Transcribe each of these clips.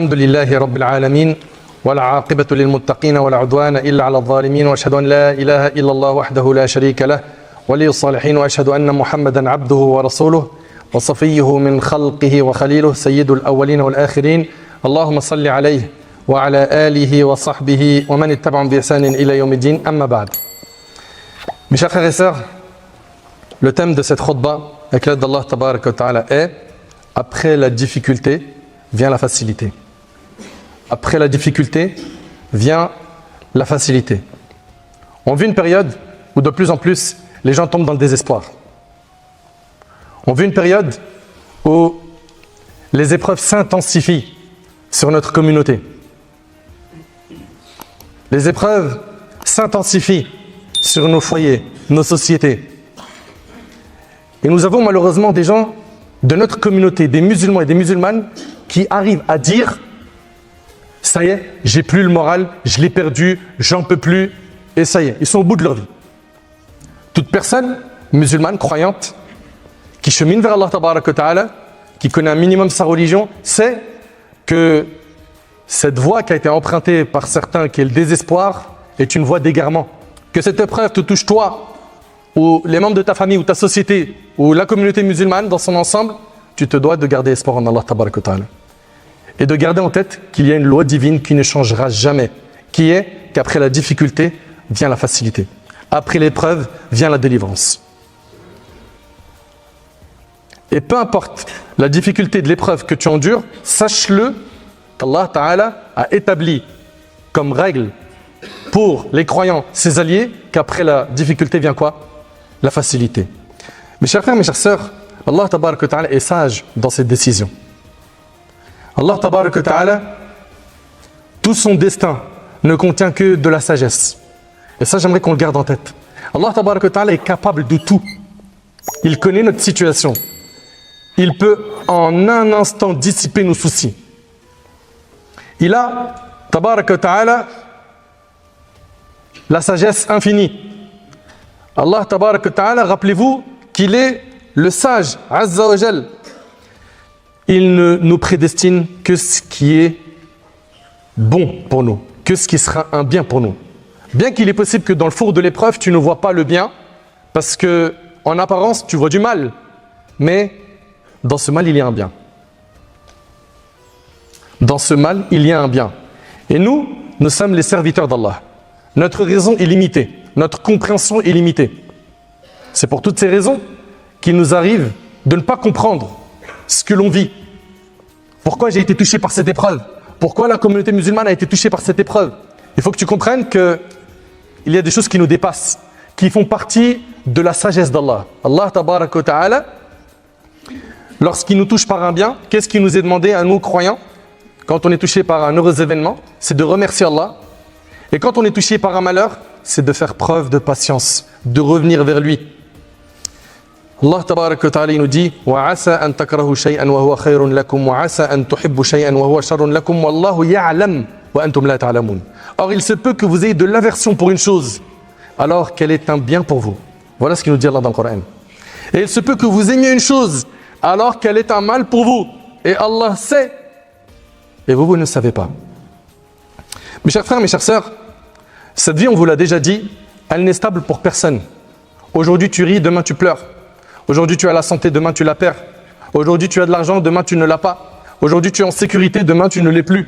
الحمد لله رب العالمين والعاقبة للمتقين ولا عدوان إلا على الظالمين وأشهد أن لا إله إلا الله وحده لا شريك له ولي الصالحين وأشهد أن محمدا عبده ورسوله وصفيه من خلقه وخليله سيد الأولين والآخرين اللهم صل عليه وعلى آله وصحبه ومن اتبعهم بإحسان إلى يوم الدين أما بعد. Mes chers frères et sœurs, le thème de cette khutbah avec l'aide d'Allah Tabarak wa Ta'ala est après la difficulté vient la facilité. Après la difficulté vient la facilité. On vit une période où de plus en plus les gens tombent dans le désespoir. On vit une période où les épreuves s'intensifient sur notre communauté. Les épreuves s'intensifient sur nos foyers, nos sociétés. Et nous avons malheureusement des gens de notre communauté, des musulmans et des musulmanes, qui arrivent à dire « ça y est, j'ai plus le moral, je l'ai perdu, j'en peux plus » et ça y est, ils sont au bout de leur vie. Toute personne musulmane, croyante, qui chemine vers Allah Tabarak wa Ta'ala, qui connaît un minimum sa religion, sait que cette voie qui a été empruntée par certains, qui est le désespoir, est une voie d'égarement. Que cette épreuve te touche toi, ou les membres de ta famille, ou ta société, ou la communauté musulmane dans son ensemble, tu te dois de garder espoir en Allah Tabarak wa Ta'ala. Et de garder en tête qu'il y a une loi divine qui ne changera jamais, qui est qu'après la difficulté vient la facilité. Après l'épreuve vient la délivrance. Et peu importe la difficulté de l'épreuve que tu endures, sache-le qu'Allah Ta'ala a établi comme règle pour les croyants, ses alliés, qu'après la difficulté vient quoi? La facilité. Mes chers frères, mes chères sœurs, Allah Tabarak wa Ta'ala est sage dans ses décisions. Allah Tabarak wa Ta'ala, tout son destin ne contient que de la sagesse. Et ça, j'aimerais qu'on le garde en tête. Allah Tabarak wa Ta'ala est capable de tout. Il connaît notre situation. Il peut en un instant dissiper nos soucis. Il a, Tabarak wa Ta'ala, la sagesse infinie. Allah Tabarak wa Ta'ala, rappelez-vous qu'il est le sage, Azza wa Jal. Il ne nous prédestine que ce qui est bon pour nous, que ce qui sera un bien pour nous. Bien qu'il est possible que dans le four de l'épreuve, tu ne vois pas le bien, parce que en apparence, tu vois du mal. Mais dans ce mal, il y a un bien. Dans ce mal, il y a un bien. Et nous, nous sommes les serviteurs d'Allah. Notre raison est limitée. Notre compréhension est limitée. C'est pour toutes ces raisons qu'il nous arrive de ne pas comprendre ce que l'on vit. Pourquoi j'ai été touché par cette épreuve? Pourquoi la communauté musulmane a été touchée par cette épreuve? Il faut que tu comprennes qu'il y a des choses qui nous dépassent, qui font partie de la sagesse d'Allah. Allah Tabarak wa Ta'ala, lorsqu'il nous touche par un bien, qu'est-ce qui nous est demandé à nous croyants? Quand on est touché par un heureux événement, c'est de remercier Allah. Et quand on est touché par un malheur, c'est de faire preuve de patience, de revenir vers lui. Allah Tabarak wa Ta'ala nous dit وَعَسَى أَن تَكْرَهُ شَيْئًا وَهُوَ خَيْرٌ لَكُمْ وَعَسَى أَن تُحِبُّ شَيْئًا وَهُوَ شَرٌ لَكُمْ وَاللَّهُ يَعْلَمُ وَأَنْتُمْ لَا تَعْلَمُونَ. Or, il se peut que vous ayez de l'aversion pour une chose, alors qu'elle est un bien pour vous. Voilà ce qu'il nous dit Allah dans le Coran. Et il se peut que vous aimiez une chose, alors qu'elle est un mal pour vous. Et Allah sait, et vous ne savez pas. Mes chers frères, mes chères sœurs, cette vie, on vous l'a déjà dit, elle n'est stable pour personne. Aujourd'hui, tu ris, demain, tu pleures. Aujourd'hui, tu as la santé, demain, tu la perds. Aujourd'hui, tu as de l'argent, demain, tu ne l'as pas. Aujourd'hui, tu es en sécurité, demain, tu ne l'es plus.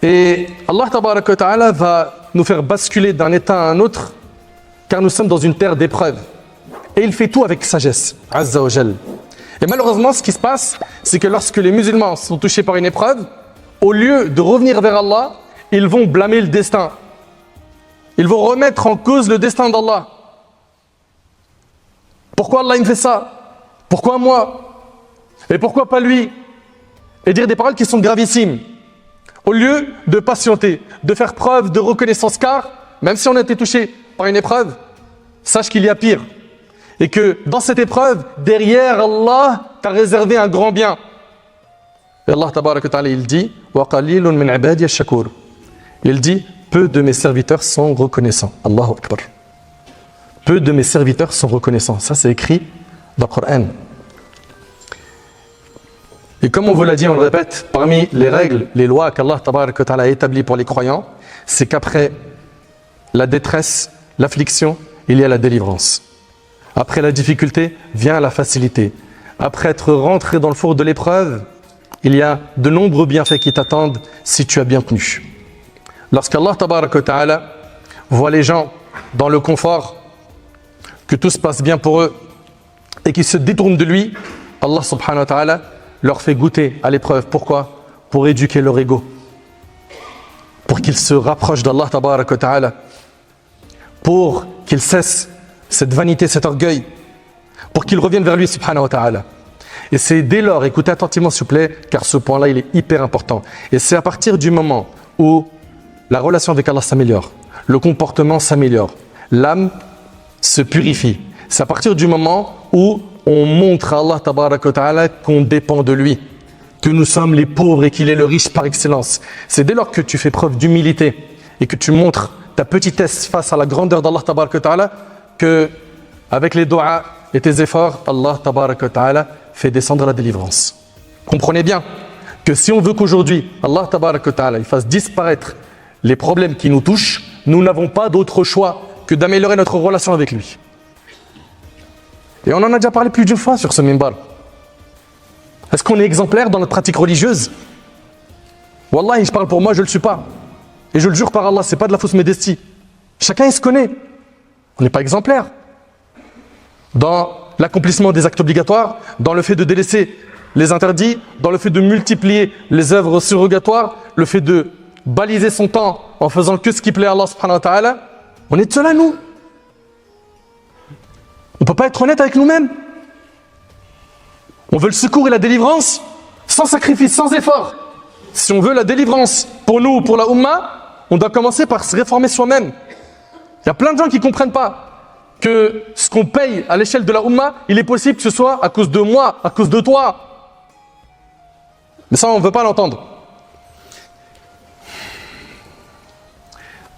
Et Allah Tabarak wa Ta'ala va nous faire basculer d'un état à un autre, car nous sommes dans une terre d'épreuves. Et il fait tout avec sagesse, Azza wa Jal. Et malheureusement, ce qui se passe, c'est que lorsque les musulmans sont touchés par une épreuve, au lieu de revenir vers Allah, ils vont blâmer le destin. Ils vont remettre en cause le destin d'Allah. Pourquoi Allah il me fait ça? Pourquoi moi? Et pourquoi pas lui? Et dire des paroles qui sont gravissimes. Au lieu de patienter, de faire preuve de reconnaissance, car même si on a été touché par une épreuve, sache qu'il y a pire. Et que dans cette épreuve, derrière Allah, t'a réservé un grand bien. Et Allah Tabarak wa Ta'ala, il dit وَقَلِيلٌ مِنْ عِبَادِيَ الشَّكُورِ. Il dit, peu de mes serviteurs sont reconnaissants. Allahu Akbar. Peu de mes serviteurs sont reconnaissants. Ça, c'est écrit dans le Coran. Et comme on vous l'a dit, on le répète, parmi les règles, les lois qu'Allah Tabarak wa Ta'ala a établies pour les croyants, c'est qu'après la détresse, l'affliction, il y a la délivrance. Après la difficulté, vient la facilité. Après être rentré dans le four de l'épreuve, il y a de nombreux bienfaits qui t'attendent si tu as bien tenu. Lorsqu'Allah Tabarak wa Ta'ala voit les gens dans le confort, que tout se passe bien pour eux et qu'ils se détournent de lui, Allah Subhanahu wa Ta'ala leur fait goûter à l'épreuve. Pourquoi? Pour éduquer leur ego. Pour qu'ils se rapprochent d'Allah Tabarak wa Ta'ala. Pour qu'ils cessent cette vanité, cet orgueil. Pour qu'ils reviennent vers lui Subhanahu wa Ta'ala. Et c'est dès lors, écoutez attentivement s'il vous plaît, car ce point-là il est hyper important. Et c'est à partir du moment où la relation avec Allah s'améliore, le comportement s'améliore, l'âme se purifie. C'est à partir du moment où on montre à Allah Tabarak wa Ta'ala qu'on dépend de lui, que nous sommes les pauvres et qu'il est le riche par excellence. C'est dès lors que tu fais preuve d'humilité et que tu montres ta petitesse face à la grandeur d'Allah Tabarak wa Ta'ala, que avec les doigts et tes efforts, Allah Tabarak wa Ta'ala fait descendre la délivrance. Comprenez bien que si on veut qu'aujourd'hui Allah Tabarak wa Ta'ala il fasse disparaître les problèmes qui nous touchent, nous n'avons pas d'autre choix que d'améliorer notre relation avec lui. Et on en a déjà parlé plus d'une fois sur ce minbar. Est-ce qu'on est exemplaire dans notre pratique religieuse? Wallahi, je parle pour moi, je ne le suis pas. Et je le jure par Allah, ce n'est pas de la fausse modestie. Chacun il se connaît. On n'est pas exemplaire. Dans l'accomplissement des actes obligatoires, dans le fait de délaisser les interdits, dans le fait de multiplier les œuvres surrogatoires, le fait de baliser son temps en faisant que ce qui plaît à Allah subhanahu wa ta'ala, on est de cela nous. On ne peut pas être honnête avec nous-mêmes. On veut le secours et la délivrance sans sacrifice, sans effort. Si on veut la délivrance pour nous, pour la Ummah, on doit commencer par se réformer soi-même. Il y a plein de gens qui ne comprennent pas que ce qu'on paye à l'échelle de la Ummah, il est possible que ce soit à cause de moi, à cause de toi. Mais ça, on ne veut pas l'entendre.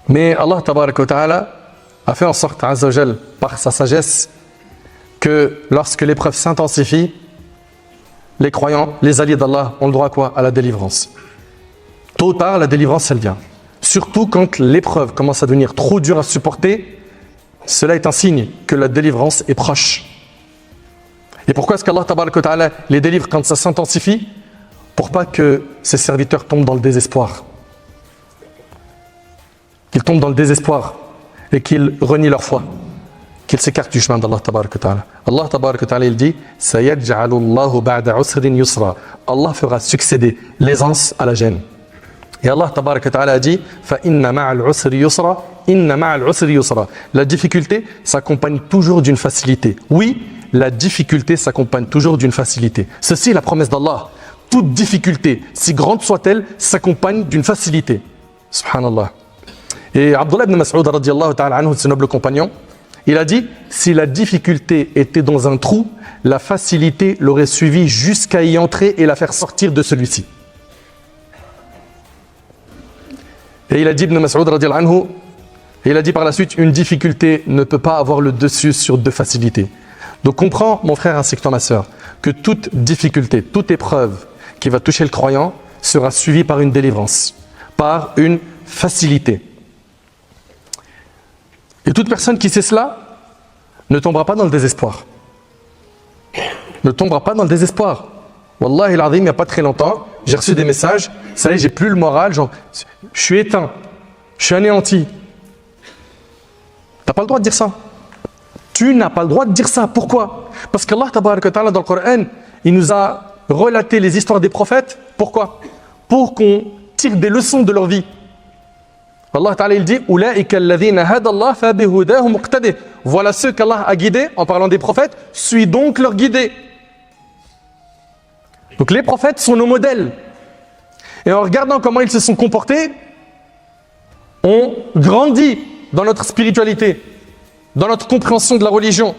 Mais Allah Tabarak wa Ta'ala a fait en sorte, Azza wa Jal, par sa sagesse, que lorsque l'épreuve s'intensifie, les croyants, les alliés d'Allah ont le droit à quoi? À la délivrance. Tôt ou tard, la délivrance, elle vient. Surtout quand l'épreuve commence à devenir trop dure à supporter, cela est un signe que la délivrance est proche. Et pourquoi est-ce qu'Allah Tabarak wa Ta'ala les délivre quand ça s'intensifie? Pour pas que ses serviteurs tombent dans le désespoir. Qu'ils tombent dans le désespoir et qu'ils renient leur foi. Qu'ils s'écartent du chemin d'Allah Tabarak wa Ta'ala. Allah Tabarak wa Ta'ala il dit Sayaj'alu Allahu ba'da usrin yusra. Allah fera succéder l'aisance à la gêne. Et Allah Tabarak wa Ta'ala a dit Fa inna ma'al usri yusra, inna ma'al usri yusra. La difficulté s'accompagne toujours d'une facilité. Oui, la difficulté s'accompagne toujours d'une facilité. Ceci est la promesse d'Allah. Toute difficulté, si grande soit-elle, s'accompagne d'une facilité. Subhanallah. Et Abdullah ibn Mas'ud radiyallahu ta'ala anhu, ce noble compagnon, il a dit, si la difficulté était dans un trou, la facilité l'aurait suivi jusqu'à y entrer et la faire sortir de celui-ci. Et il a dit, Ibn Mas'ud radiyallahu anhu, et il a dit par la suite, une difficulté ne peut pas avoir le dessus sur deux facilités. Donc comprends, mon frère ainsi que toi, ma sœur, que toute difficulté, toute épreuve qui va toucher le croyant sera suivie par une délivrance, par une facilité. Et toute personne qui sait cela ne tombera pas dans le désespoir. Ne tombera pas dans le désespoir. Wallahi al-azim, il n'y a pas très longtemps, j'ai reçu des messages, ça y est, j'ai plus le moral, genre, je suis éteint, je suis anéanti. T'as pas le droit de dire ça. Tu n'as pas le droit de dire ça. Pourquoi? Parce qu'Allah Tabarak wa Ta'ala dans le Coran, il nous a relaté les histoires des prophètes. Pourquoi? Pour qu'on tire des leçons de leur vie. Allah Ta'ala il dit voilà ceux qu'Allah a guidés en parlant des prophètes, suis donc leur guidé. Donc les prophètes sont nos modèles. Et en regardant comment ils se sont comportés, on grandit dans notre spiritualité, dans notre compréhension de la religion.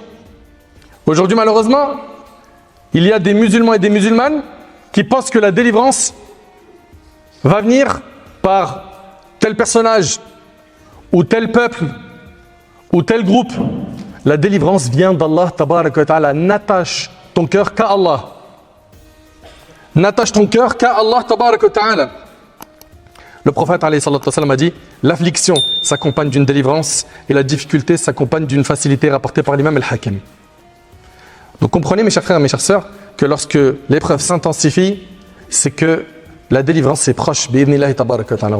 Aujourd'hui malheureusement, il y a des musulmans et des musulmanes qui pensent que la délivrance va venir par tel personnage, ou tel peuple, ou tel groupe. La délivrance vient d'Allah Tabarak wa Ta'ala. N'attache ton cœur qu'à Allah. N'attache ton cœur qu'à Allah tabarak wa ta'ala. Le prophète alayhi salatu wa sallam a dit, l'affliction s'accompagne d'une délivrance et la difficulté s'accompagne d'une facilité rapportée par l'imam al-Hakim. Donc comprenez mes chers frères et mes chères sœurs que lorsque l'épreuve s'intensifie, c'est que la délivrance est proche. Bi-idhnillahi tabarak wa ta'ala.